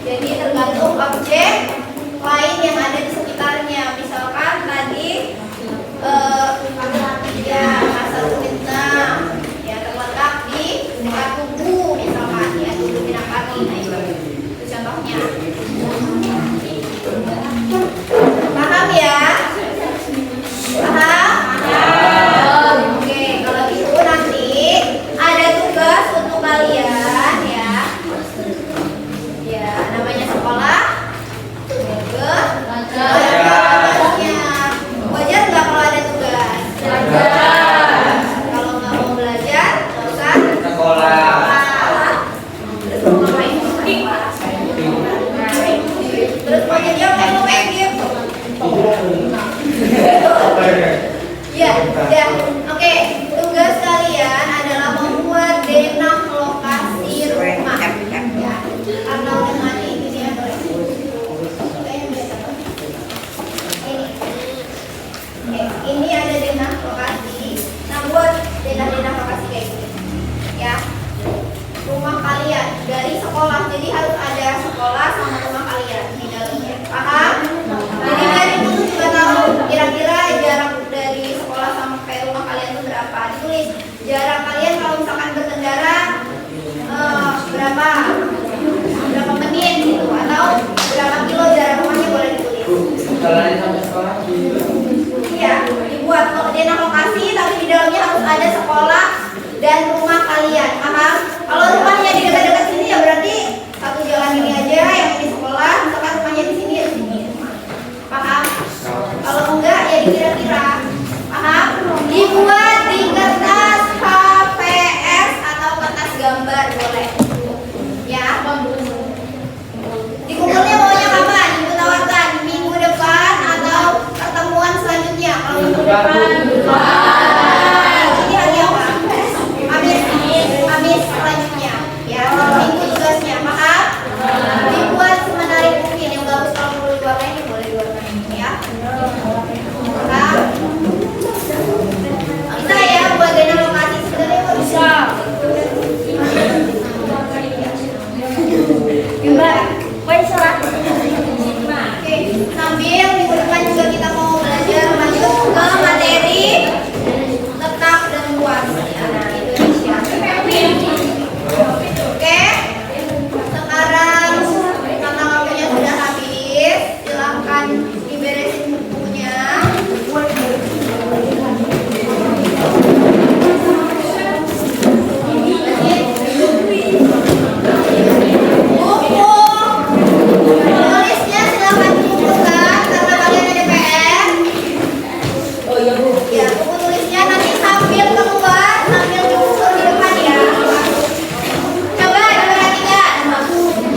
Speaker 3: Jadi tergantung objek lain yang ada di sekitarnya. Misalkan tadi ya masa bintang ya terletak di dekat tubuh misalkan ya, tubuh bintang kaki. Nah itu contohnya. Paham ya? Paham? Oke, kalau gitu nanti ada tugas untuk kalian ya. Ya, namanya sekolah. Iya, dibuat koordinat lokasi, tapi di dalamnya harus ada sekolah dan rumah kalian. Paham? Kalau rumahnya di dekat-dekat sini ya berarti satu jalan ini aja yang ini sekolah, misalkan rumahnya di sini ya di sini rumah. Paham? Kalau enggak ya dikira-kira. Paham? Dibuat di kertas HVS atau kertas gambar boleh. Ya. Dikumpulnya maunya kapan? Ibu tawarkan minggu depan atau pertemuan selanjutnya. Kalau minggu depan. Ini hari apa? Habis selanjutnya. Ya, minggu tugasnya. Paham? Dibuat semenarik mungkin. Yang bagus kalau perlu diwarnai boleh diwarnai ya. Paham? Bisa ya buat dana lokasi sebenarnya kok bisa. Oke, sambil minggu depan juga kita mau belajar masuk ke materi letak dan luas Indonesia. Oke, sekarang karena waktunya sudah habis, silahkan diberesin bukunya. Tulisnya silahkan dikumpulkan karena kalian ada PR. Ya, buku tulisnya nanti sambil keluar, sambil dikumpul di depan ya. Coba diperhatikan.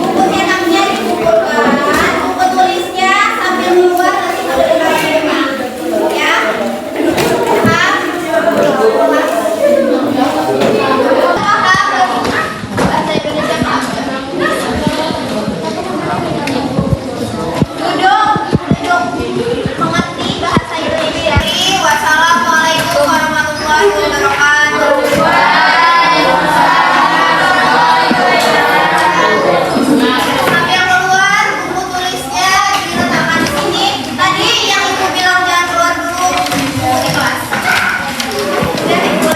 Speaker 3: Buku cetaknya dikumpulkan, buku tulisnya sambil keluar nanti sambil depan di depan. Ya. Paham? Bahasa Indonesia paham? Duduk, mengerti bahasa Indonesia. Wassalamualaikum warahmatullahi wabarakatuh. Sambil keluar, buku tulisnya diletakkan di sini. Tadi yang ibu bilang jangan keluar dulu di kelas. Dan ibu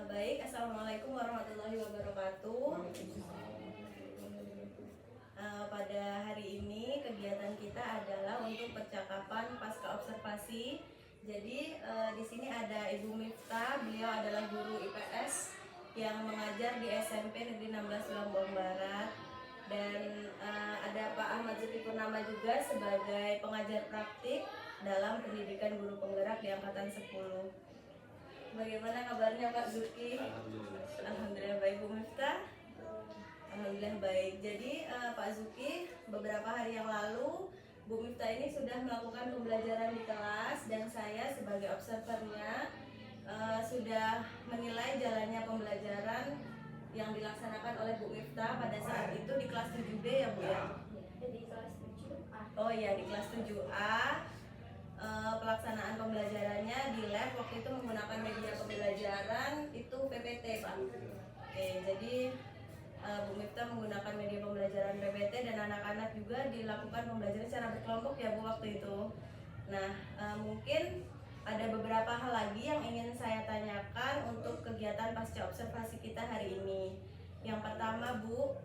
Speaker 2: Baik, assalamualaikum warahmatullahi wabarakatuh. Pada hari ini kegiatan kita adalah untuk percakapan pasca observasi. Jadi di sini ada Ibu Miftah, beliau adalah guru IPS yang mengajar di SMP Negeri 16 Lombok Barat. Dan ada Pak Ahmad Zulkifli juga sebagai pengajar praktik dalam pendidikan guru penggerak di angkatan 10. Bagaimana kabarnya Pak Zulki? Alhamdulillah baik. Bu Miftah? Alhamdulillah baik. Jadi Pak Zulki, beberapa hari yang lalu Bu Miftah ini sudah melakukan pembelajaran di kelas dan saya sebagai observernya sudah menilai jalannya pembelajaran yang dilaksanakan oleh Bu Miftah pada saat itu di kelas 7B ya Bu ya?
Speaker 3: di kelas 7A.
Speaker 2: Oh iya, di kelas 7A. Pelaksanaan pembelajarannya di lab waktu itu menggunakan media pembelajaran itu PPT Pak. Oke, jadi Bu Miftah menggunakan media pembelajaran PPT dan anak-anak juga dilakukan pembelajaran secara berkelompok ya Bu waktu itu. Nah, mungkin ada beberapa hal lagi yang ingin saya tanyakan untuk kegiatan pasca observasi kita hari ini. Yang pertama Bu,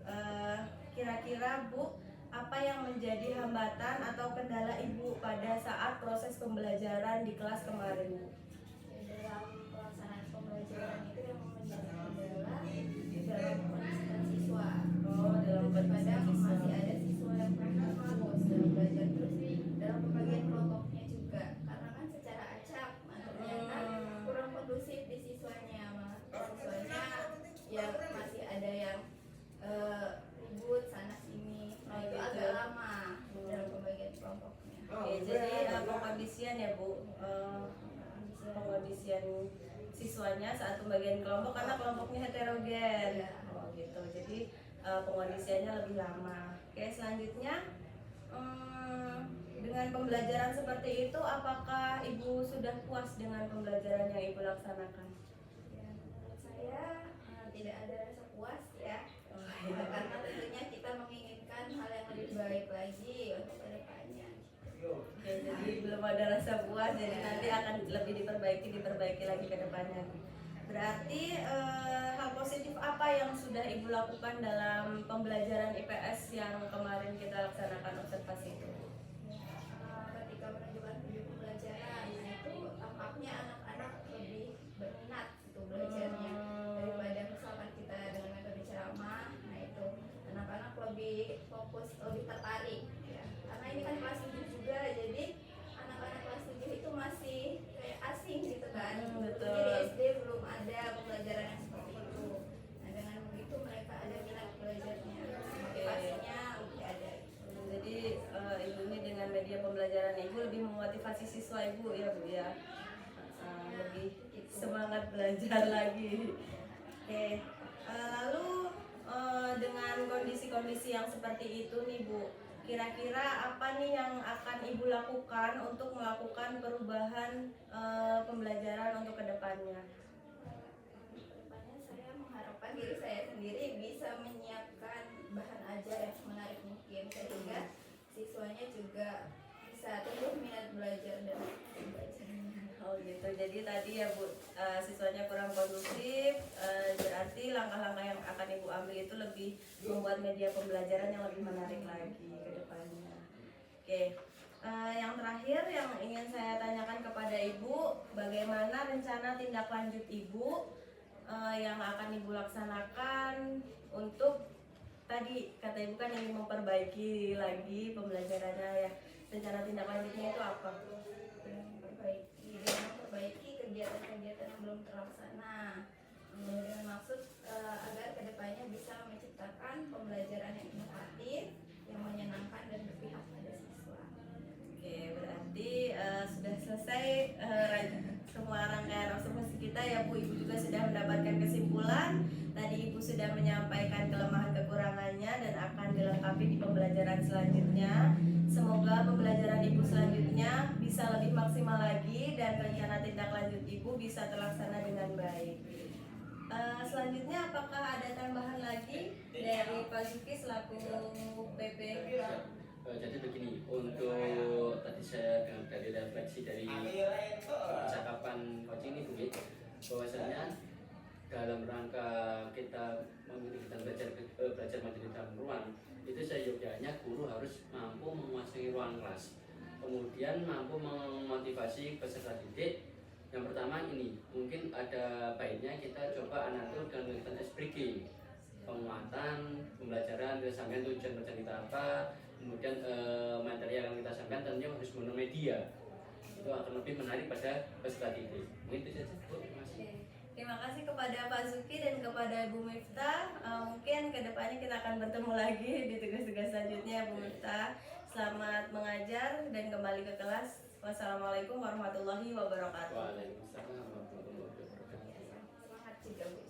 Speaker 2: kira-kira Bu, apa yang menjadi hambatan atau kendala Ibu pada saat proses pembelajaran di kelas kemarin?
Speaker 3: Dalam pelaksanaan pembelajaran itu yang menjadi kendala dalam kondisi siswa.
Speaker 2: Oh, dalam kondisi siswa.
Speaker 3: Masih ada siswa yang mereka fokus dalam belajar, terus dalam pembagian kelompoknya juga karena kan secara acak ternyata kurang kondusif di siswanya, malah siswanya ya masih ada yang ribut sana sini. Nah, itu agak lama dalam pembagian kelompoknya.
Speaker 2: Oke, jadi pengkondisian ya Bu, pengkondisian siswanya saat pembagian kelompok karena kelompoknya heterogen. Oh gitu, jadi pengkondisiannya lebih lama. Oke, selanjutnya dengan pembelajaran seperti itu, apakah Ibu sudah puas dengan pembelajaran yang Ibu laksanakan?
Speaker 3: Ya, menurut saya tidak ada rasa puas ya. Karena tentunya kita menginginkan hal yang lebih baik lagi untuk kedepannya.
Speaker 2: Oke, Oke, jadi belum ada rasa puas, jadi nanti akan lebih diperbaiki lagi ke depannya. Berarti hal positif apa yang sudah Ibu lakukan dalam pembelajaran IPS yang kemarin kita laksanakan observasi itu?
Speaker 3: Ketika menunjukkan video pembelajaran, itu tampaknya anak-anak lebih berminat gitu belajarnya daripada misalkan kita dengan metode ceramah. Nah itu anak-anak lebih fokus, lebih tertarik ya. Karena ini kan kelas 7 juga, jadi anak-anak kelas 7 itu masih kayak asing gitu kan.
Speaker 2: Betul.
Speaker 3: Jadi di SD belum ada pembelajaran yang seperti itu. Nah dengan begitu mereka ada minat belajarnya, motivasinya lebih ada.
Speaker 2: Jadi Ibu ini dengan media pembelajaran Ibu lebih memotivasi siswa Ibu ya Bu ya. Lebih semangat belajar lagi. Oke. Lalu dengan kondisi-kondisi yang seperti itu nih Bu, kira-kira apa nih yang akan Ibu lakukan untuk melakukan perubahan pembelajaran untuk kedepannya?
Speaker 3: Kedepannya saya mengharapkan diri saya sendiri bisa menyiapkan bahan ajar yang menarik mungkin sehingga siswanya juga bisa tumbuh minat belajar dan belajarnya.
Speaker 2: Oh gitu, jadi tadi ya Bu, siswanya kurang kondusif, berarti langkah-langkah yang akan Ibu ambil itu lebih membuat media pembelajaran yang lebih menarik lagi ke depannya. Oke, yang terakhir yang ingin saya tanyakan kepada Ibu, bagaimana rencana tindak lanjut Ibu yang akan Ibu laksanakan untuk tadi kata Ibu kan ingin memperbaiki lagi pembelajarannya ya, rencana tindak lanjutnya itu apa?
Speaker 3: Memperbaiki kegiatan-kegiatan yang belum terlaksana dengan maksud agar kedepannya bisa menciptakan pembelajaran yang inovatif, yang menyenangkan dan berpihak pada siswa.
Speaker 2: Oke, berarti sudah selesai semua rangkaian observasi kita ya Bu. Ibu juga sudah mendapatkan kesimpulan. Tadi Ibu sudah menyampaikan kelemahan kekurangannya dan akan dilengkapi di pembelajaran selanjutnya. Semoga pembelajaran Ibu selanjutnya bisa lebih maksimal lagi dan rencana tindak lanjut Ibu bisa terlaksana dengan baik. Selanjutnya apakah ada tambahan lagi dari Pak Zuki selaku PP?
Speaker 7: Jadi begini, untuk tadi saya dengar dari refleksi dari percakapan coaching ini begini, bahwasanya dalam rangka kita mengikuti kegiatan belajar mandiri dalam ruang itu seyogyanya guru harus mampu menguasai ruang kelas, kemudian mampu memotivasi peserta didik. Yang pertama ini mungkin ada baiknya kita coba atur dengan kegiatan ice breaking, penguatan pembelajaran, kita sampaikan tujuan belajar kita apa, kemudian materi yang kita sampaikan tentunya harus menggunakan media, itu akan lebih menarik pada peserta didik. Mungkin itu saja Bu, terima kasih.
Speaker 2: Terima kasih kepada Pak Zuki dan kepada Bu Miftah. Mungkin kedepannya kita akan bertemu lagi di tugas-tugas selanjutnya Bu Miftah. Selamat mengajar dan kembali ke kelas. Wassalamualaikum warahmatullahi wabarakatuh.
Speaker 7: Waalaikumsalam warahmatullahi wabarakatuh.
Speaker 3: Semangat juga Bu.